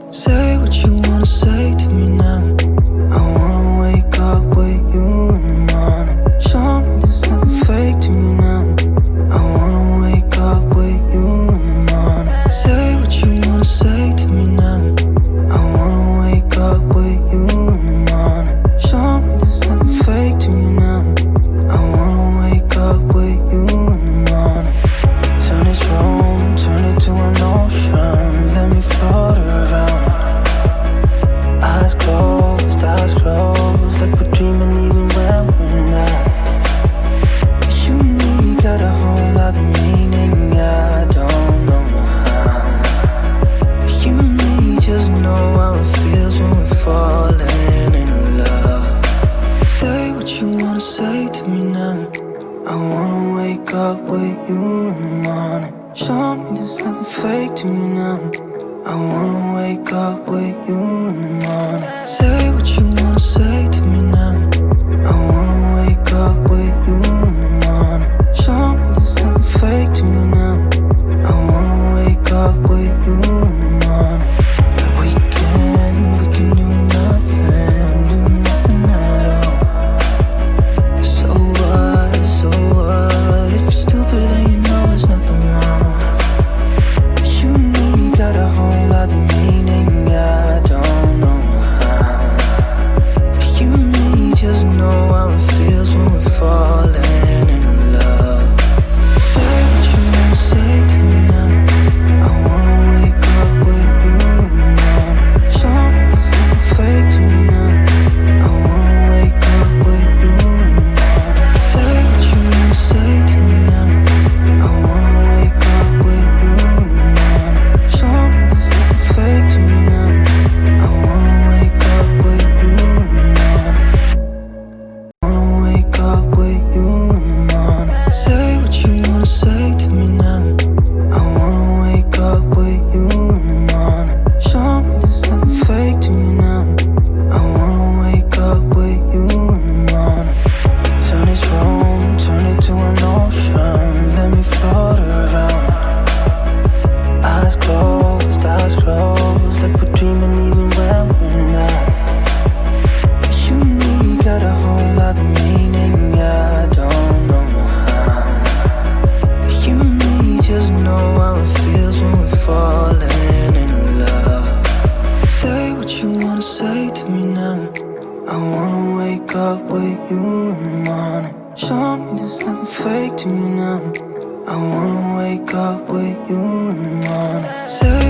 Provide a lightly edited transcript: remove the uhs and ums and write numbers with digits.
Say what you wanna say to me now. I wanna wake up with you in the morning. Show me there's nothing fake to me now. I wanna wake up with you in the morning. Say what you wanna say to me now. I wanna wake up with you in the morning. Show me there's nothing fake to me now. I wanna wake up with you in the morning. Turn this room, turn it to an ocean. Let me float around. Eyes closed, like we're dreaming even when we're not. You and me got a whole other meaning, I don't know how. You and me just know how it feels when we're falling in love. Say what you wanna say to me now. I wanna wake up with you in the morning. Show me there's nothing fake to me now. I wanna wake up with you in the morning. Say what you wanna say to me now. I wanna wake up with you in the morning. Show me there's nothing fake to me now. I wanna wake up with you in the morning. We can do nothing at all. So what, if you're stupid then you know there's nothing wrong. But you and me got a whole other meaning, I don't know how. But you and me just know how it feels when we're falling in love. Say what you wanna say to me now. I wanna wake up with you in the morning. Show me there's nothing fake to me now. I wanna wake up with you in the morning. Say what you wanna say to me now. I wanna wake up with you in the morning. Show me there's nothing fake to me now. I wanna wake up with you in the morning. Wanna wake up with you in the morning. Say what you wanna say to me now. I wanna wake up with you in the morning. Show me there's nothing fake to me now. I wanna wake up with you in the morning. Turn this room, turn it to an ocean. Let me float around. Eyes closed, like we're dreaming even when we're not. But you and me got a whole other meaning, I don't know how. But you and me just know how it feels when we're falling in love. Say what you wanna say to me now. I wanna wake up with you in the morning. Show me there's nothing fake to me now. I wanna wake up with you in the morning. Say